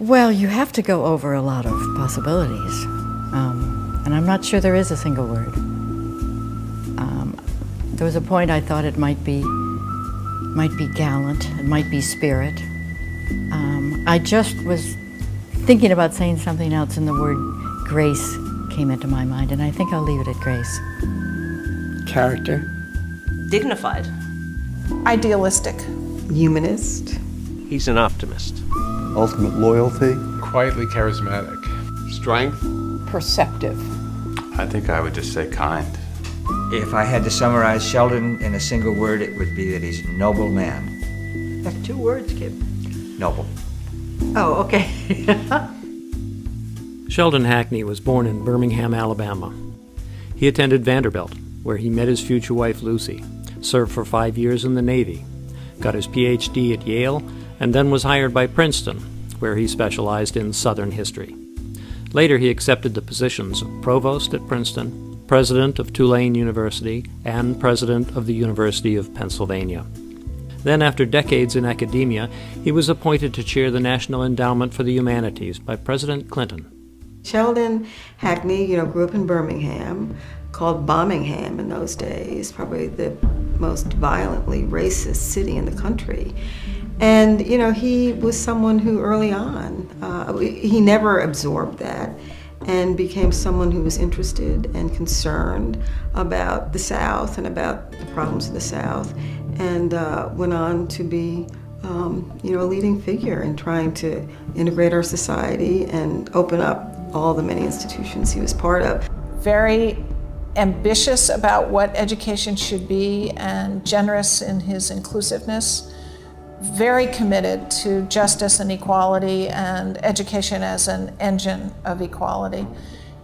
Well, you have to go over a lot of possibilities, and I'm not sure there is a single word. There was a point I thought it might be gallant, it might be spirit. I just was thinking about saying something else, and the word grace came into my mind, and I think I'll leave it at grace. Character. Dignified. Idealistic. Humanist. He's an optimist. Ultimate loyalty. Quietly charismatic. Strength. Perceptive. I think I would just say kind. If I had to summarize Sheldon in a single word, it would be that he's a noble man. That's 2 words, Kip. Noble. Oh, okay. Sheldon Hackney was born in Birmingham, Alabama. He attended Vanderbilt, where he met his future wife Lucy, served for 5 years in the Navy, got his Ph.D. at Yale, and then was hired by Princeton, where he specialized in Southern history. Later he accepted the positions of provost at Princeton, president of Tulane University, and president of the University of Pennsylvania. Then, after decades in academia, he was appointed to chair the National Endowment for the Humanities by President Clinton. Sheldon Hackney, grew up in Birmingham, called Birmingham in those days, probably the most violently racist city in the country. And, he was someone who early on, he never absorbed that and became someone who was interested and concerned about the South and about the problems of the South, and went on to be a leading figure in trying to integrate our society and open up all the many institutions he was part of. Very ambitious about what education should be and generous in his inclusiveness. Very committed to justice and equality and education as an engine of equality.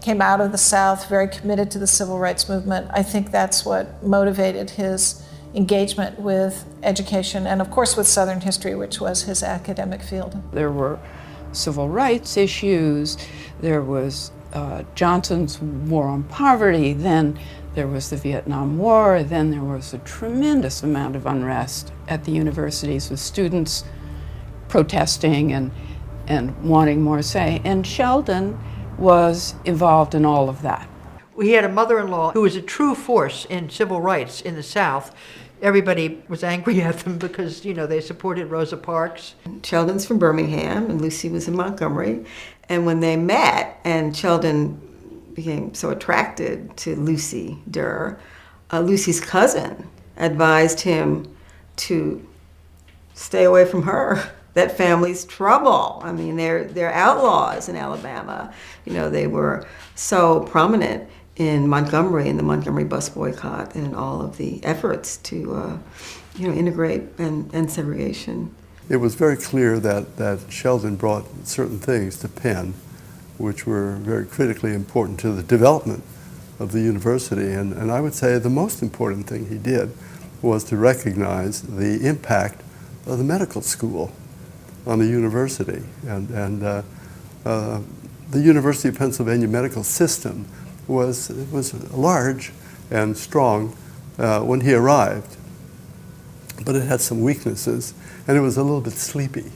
Came out of the South, very committed to the civil rights movement. I think that's what motivated his engagement with education and, of course, with Southern history, which was his academic field. There were civil rights issues, there was Johnson's war on poverty, then there was the Vietnam War, then there was a tremendous amount of unrest at the universities with students protesting and wanting more say. And Sheldon was involved in all of that. We had a mother-in-law who was a true force in civil rights in the South. Everybody was angry at them because, they supported Rosa Parks. Sheldon's from Birmingham and Lucy was in Montgomery. And when they met and Sheldon became so attracted to Lucy Durr, Lucy's cousin advised him to stay away from her. That family's trouble. I mean, they're outlaws in Alabama. They were so prominent in Montgomery, in the Montgomery bus boycott, and all of the efforts to, integrate and segregation. It was very clear that Sheldon brought certain things to Penn, which were very critically important to the development of the university. And I would say the most important thing he did was to recognize the impact of the medical school on the university. And the University of Pennsylvania medical system was large and strong when he arrived, but it had some weaknesses, and it was a little bit sleepy.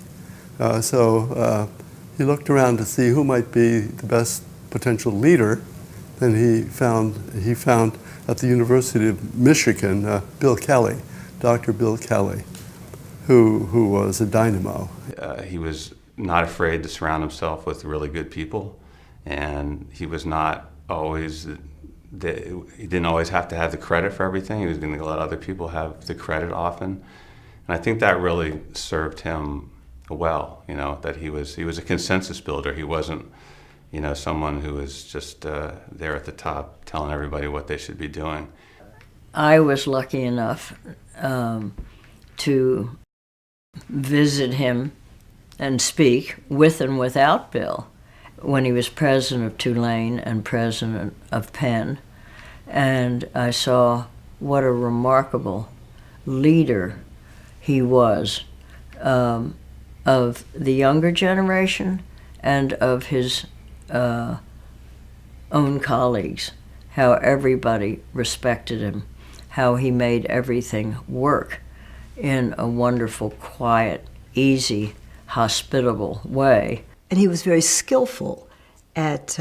So he looked around to see who might be the best potential leader, and he found at the University of Michigan Bill Kelly, Dr. Bill Kelly, who was a dynamo. He was not afraid to surround himself with really good people, and he was not always, he didn't always have to have the credit for everything. He was going to let other people have the credit often. And I think that really served him well, that he was a consensus builder. He wasn't, someone who was just there at the top telling everybody what they should be doing. I was lucky enough to visit him and speak with and without Bill when he was president of Tulane and president of Penn. And I saw what a remarkable leader he was of the younger generation and of his own colleagues, how everybody respected him, how he made everything work in a wonderful, quiet, easy, hospitable way. and he was very skillful at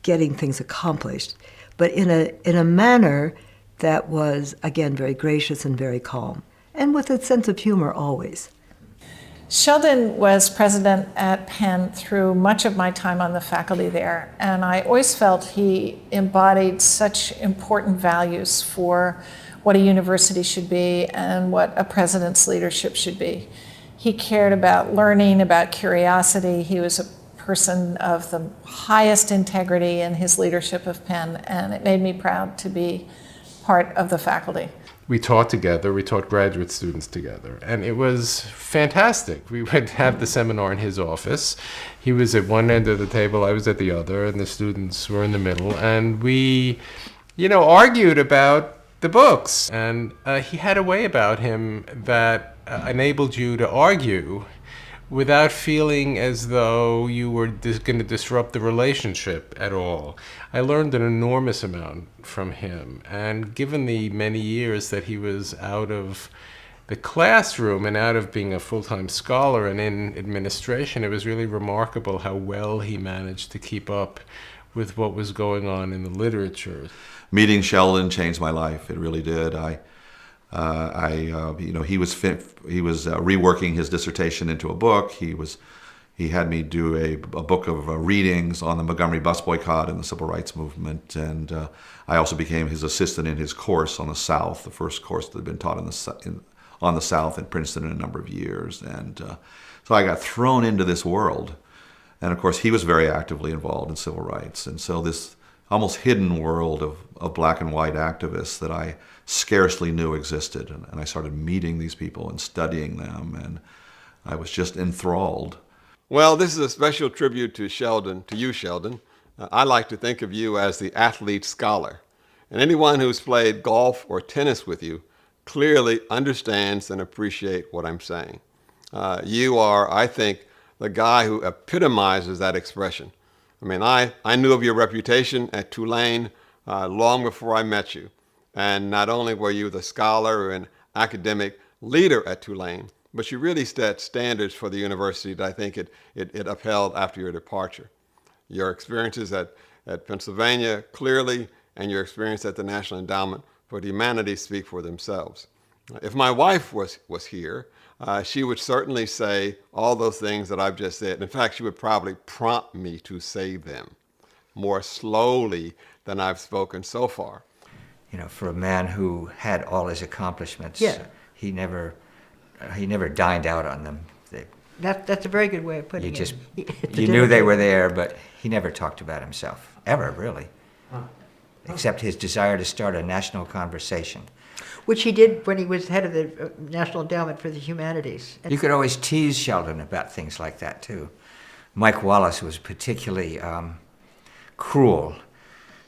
getting things accomplished, but in a manner that was, again, very gracious and very calm, and with a sense of humor always. Sheldon was president at Penn through much of my time on the faculty there, and I always felt he embodied such important values for what a university should be and what a president's leadership should be. He cared about learning, about curiosity. He was a person of the highest integrity in his leadership of Penn, and it made me proud to be part of the faculty. We taught together, we taught graduate students together, and it was fantastic. We would have the seminar in his office. He was at one end of the table, I was at the other, and the students were in the middle, and we, argued about the books. And he had a way about him that enabled you to argue without feeling as though you were going to disrupt the relationship at all. I learned an enormous amount from him, and given the many years that he was out of the classroom and out of being a full-time scholar and in administration, it was really remarkable how well he managed to keep up with what was going on in the literature. Meeting Sheldon changed my life. It really did. He was reworking his dissertation into a book. He had me do a book of readings on the Montgomery bus boycott and the civil rights movement, and I also became his assistant in his course on the South, the first course that had been taught on the South in Princeton in a number of years, and so I got thrown into this world, and of course he was very actively involved in civil rights, and so this almost hidden world of black and white activists that I scarcely knew existed. And I started meeting these people and studying them, and I was just enthralled. Well, this is a special tribute to Sheldon, to you, Sheldon. I like to think of you as the athlete scholar. And anyone who's played golf or tennis with you clearly understands and appreciates what I'm saying. You are, I think, the guy who epitomizes that expression. I mean, I knew of your reputation at Tulane long before I met you. And not only were you the scholar and academic leader at Tulane, but you really set standards for the university that I think it upheld after your departure. Your experiences at Pennsylvania clearly, and your experience at the National Endowment for the Humanities speak for themselves. If my wife was here, she would certainly say all those things that I've just said. In fact, she would probably prompt me to say them more slowly than I've spoken so far. For a man who had all his accomplishments, Yeah. he never dined out on them. That's a very good way of putting it. You knew they were there, but he never talked about himself, ever, really. Except his desire to start a national conversation. Which he did when he was head of the National Endowment for the Humanities. You could always tease Sheldon about things like that, too. Mike Wallace was particularly cruel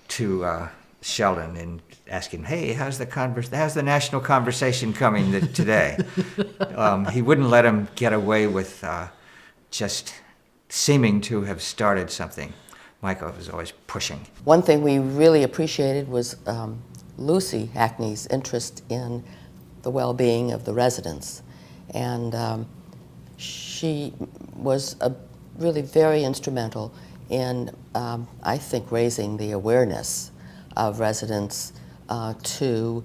to Sheldon in asking, hey, how's the national conversation coming today? He wouldn't let him get away with just seeming to have started something. Michael was always pushing. One thing we really appreciated was Lucy Hackney's interest in the well-being of the residents. And she was really very instrumental in, I think, raising the awareness of residents to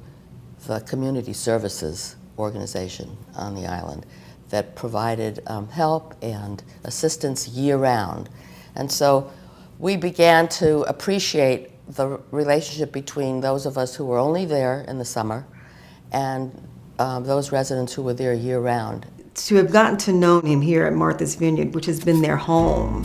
the community services organization on the island that provided help and assistance year-round. And so we began to appreciate the relationship between those of us who were only there in the summer and those residents who were there year-round. To have gotten to know him here at Martha's Vineyard, which has been their home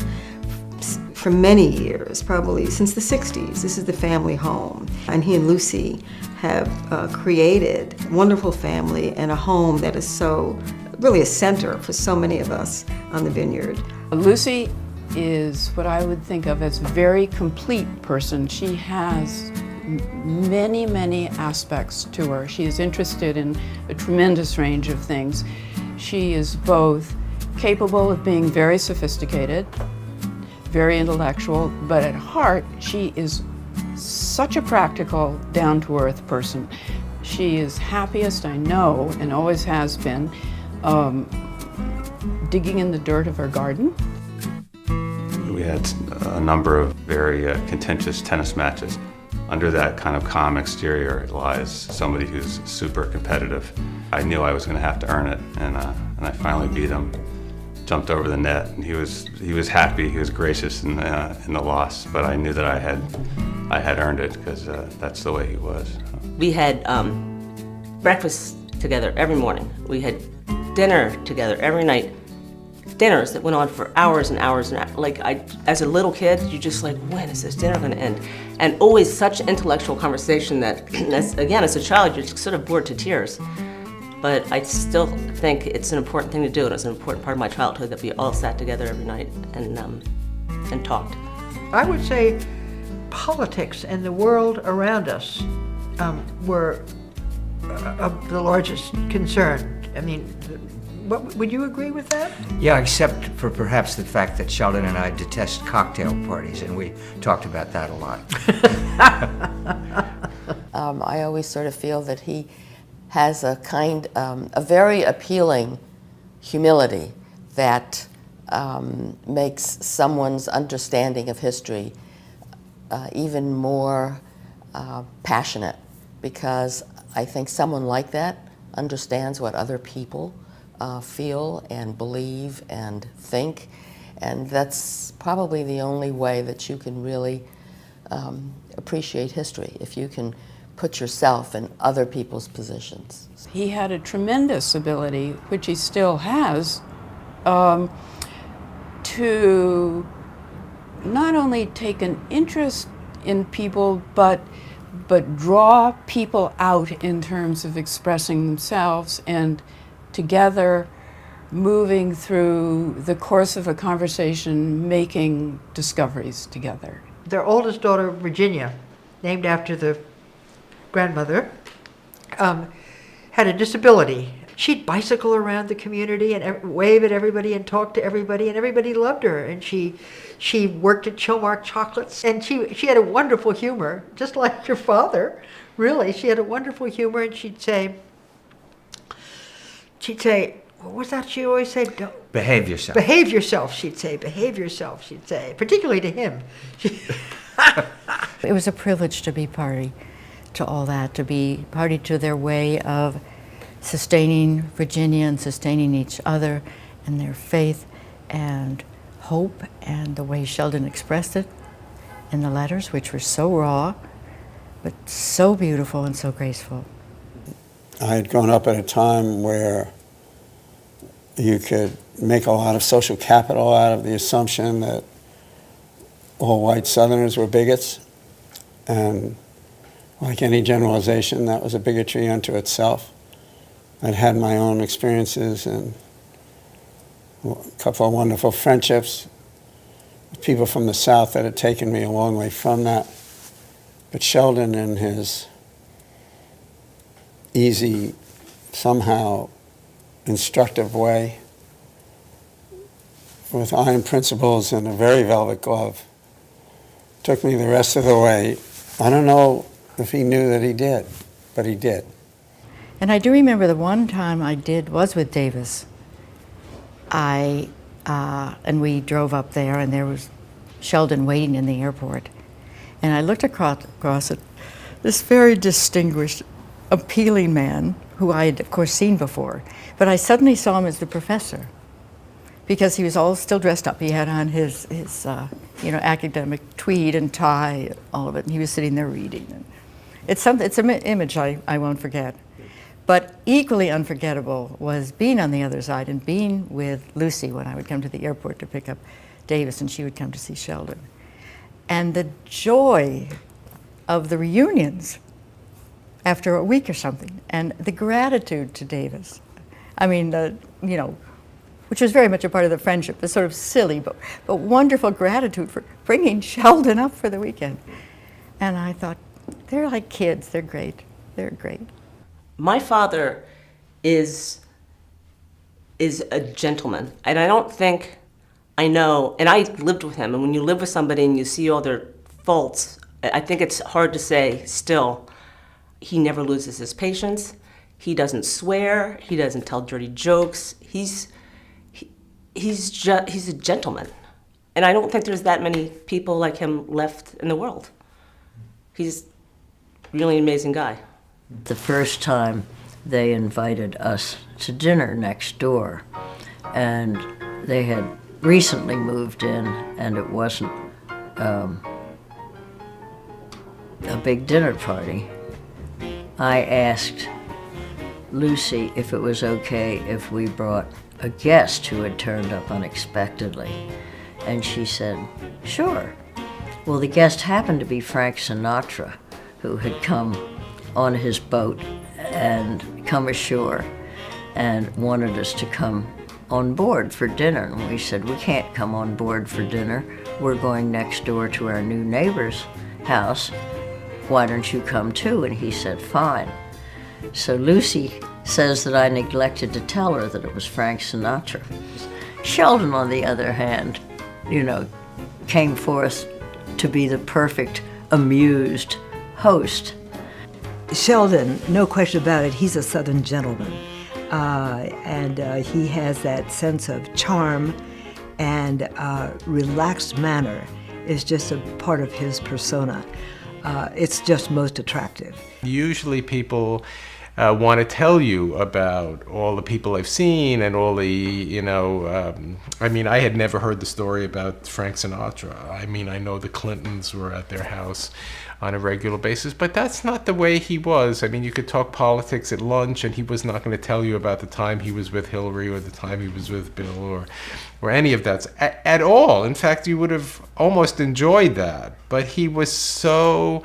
for many years, probably since the 60s. This is the family home. And he and Lucy have created a wonderful family and a home that is really a center for so many of us on the vineyard. Lucy is what I would think of as a very complete person. She has many, many aspects to her. She is interested in a tremendous range of things. She is both capable of being very sophisticated, very intellectual, but at heart, she is such a practical, down-to-earth person. She is happiest, I know, and always has been, digging in the dirt of her garden. We had a number of very contentious tennis matches. Under that kind of calm exterior lies somebody who's super competitive. I knew I was going to have to earn it, and I finally beat him. Jumped over the net, and he was happy. He was gracious in the loss, but I knew that I had earned it because that's the way he was. We had breakfast together every morning. We had dinner together every night. Dinners that went on for hours and hours and hours. Like, as a little kid, you just like, when is this dinner going to end? And always such intellectual conversation that, as a child, you're sort of bored to tears. But I still think it's an important thing to do, and it's an important part of my childhood that we all sat together every night and talked. I would say politics and the world around us were of the largest concern. I mean, would you agree with that? Yeah, except for perhaps the fact that Sheldon and I detest cocktail parties, and we talked about that a lot. I always sort of feel that he has a very appealing humility that makes someone's understanding of history even more passionate, because I think someone like that understands what other people feel and believe and think, and that's probably the only way that you can really appreciate history, if you can put yourself in other people's positions. He had a tremendous ability, which he still has, to not only take an interest in people, but draw people out in terms of expressing themselves, and together moving through the course of a conversation, making discoveries together. Their oldest daughter, Virginia, named after the grandmother, had a disability. She'd bicycle around the community and wave at everybody and talk to everybody, and everybody loved her. And she worked at Chilmark Chocolates, and she had a wonderful humor, just like your father, really. She had a wonderful humor, and she'd say, what was that she always said? Behave yourself. Behave yourself, she'd say. Behave yourself, she'd say. Particularly to him. It was a privilege to be party to all that, to be party to their way of sustaining Virginia and sustaining each other and their faith and hope, and the way Sheldon expressed it in the letters, which were so raw, but so beautiful and so graceful. I had grown up at a time where you could make a lot of social capital out of the assumption that all white Southerners were bigots, and like any generalization, that was a bigotry unto itself. I'd had my own experiences and a couple of wonderful friendships with people from the South that had taken me a long way from that. But Sheldon, in his easy, somehow instructive way, with iron principles and a very velvet glove, took me the rest of the way. I don't know if he knew that he did, but he did. And I do remember the one time I did was with Davis. And we drove up there, and there was Sheldon waiting in the airport. And I looked across at this very distinguished, appealing man who I had, of course, seen before. But I suddenly saw him as the professor, because he was all still dressed up. He had on his academic tweed and tie, all of it, and he was sitting there reading. It's an image I won't forget. But equally unforgettable was being on the other side and being with Lucy when I would come to the airport to pick up Davis, and she would come to see Sheldon. And the joy of the reunions after a week or something, and the gratitude to Davis. I mean, which was very much a part of the friendship, the sort of silly but wonderful gratitude for bringing Sheldon up for the weekend. And I thought, they're like kids, they're great, they're great. My father is a gentleman, and I don't think I know, and I lived with him, and when you live with somebody and you see all their faults, I think it's hard to say still, he never loses his patience, he doesn't swear, he doesn't tell dirty jokes, he's a gentleman. And I don't think there's that many people like him left in the world. He's really an amazing guy. The first time they invited us to dinner next door, and they had recently moved in, and it wasn't a big dinner party. I asked Lucy if it was okay if we brought a guest who had turned up unexpectedly, and she said, sure. Well, the guest happened to be Frank Sinatra, who had come on his boat and come ashore and wanted us to come on board for dinner. And we said, we can't come on board for dinner. We're going next door to our new neighbor's house. Why don't you come too? And he said, fine. So Lucy says that I neglected to tell her that it was Frank Sinatra. Sheldon, on the other hand, came forth to be the perfect amused host. Sheldon, no question about it, he's a Southern gentleman. And he has that sense of charm and relaxed manner is just a part of his persona. It's just most attractive. Usually people want to tell you about all the people I've seen and all the, I had never heard the story about Frank Sinatra. I know the Clintons were at their house on a regular basis, but that's not the way he was. You could talk politics at lunch and he was not going to tell you about the time he was with Hillary or the time he was with Bill or any of that at all. In fact, you would have almost enjoyed that. But he was so,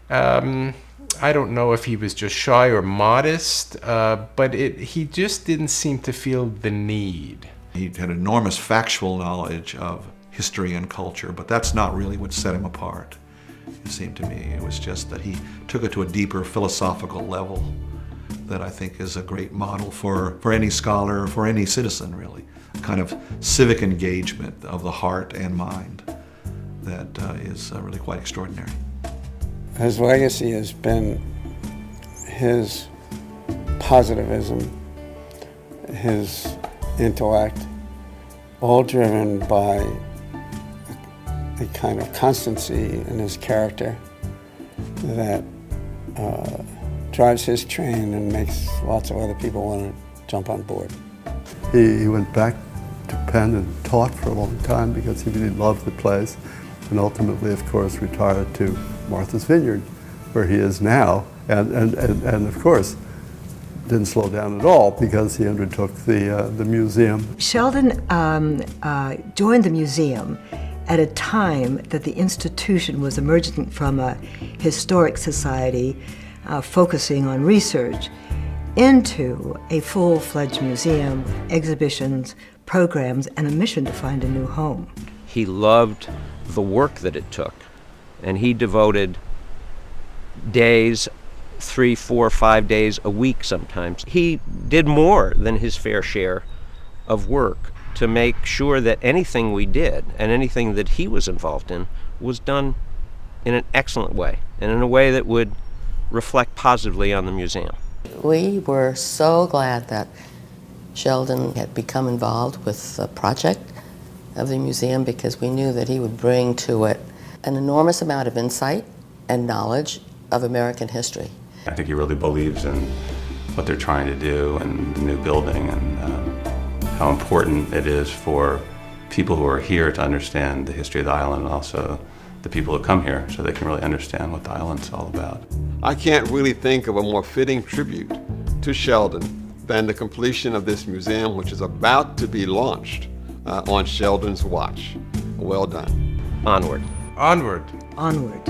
I don't know if he was just shy or modest, but he just didn't seem to feel the need. He had enormous factual knowledge of history and culture, but that's not really what set him apart. It seemed to me. It was just that he took it to a deeper philosophical level that I think is a great model for any scholar, for any citizen, really. A kind of civic engagement of the heart and mind that is really quite extraordinary. His legacy has been his positivism, his intellect, all driven by a kind of constancy in his character that drives his train and makes lots of other people want to jump on board. He went back to Penn and taught for a long time because he really loved the place, and ultimately, of course, retired to Martha's Vineyard, where he is now, and of course, didn't slow down at all because he undertook the museum. Sheldon joined the museum at a time that the institution was emerging from a historic society focusing on research into a full-fledged museum, exhibitions, programs, and a mission to find a new home. He loved the work that it took, and he devoted days, 3, 4, 5 days a week sometimes. He did more than his fair share of work to make sure that anything we did and anything that he was involved in was done in an excellent way and in a way that would reflect positively on the museum. We were so glad that Sheldon had become involved with the project of the museum because we knew that he would bring to it an enormous amount of insight and knowledge of American history. I think he really believes in what they're trying to do and the new building and how important it is for people who are here to understand the history of the island and also the people who come here so they can really understand what the island's all about. I can't really think of a more fitting tribute to Sheldon than the completion of this museum, which is about to be launched on Sheldon's watch. Well done. Onward. Onward. Onward.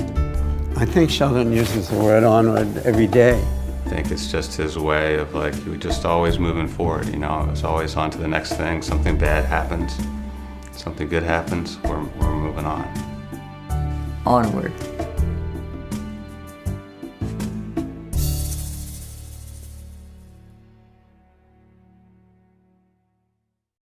I think Sheldon uses the word onward every day. I think it's just his way of he was just always moving forward, it's always on to the next thing. Something bad happens, something good happens, we're moving on. Onward.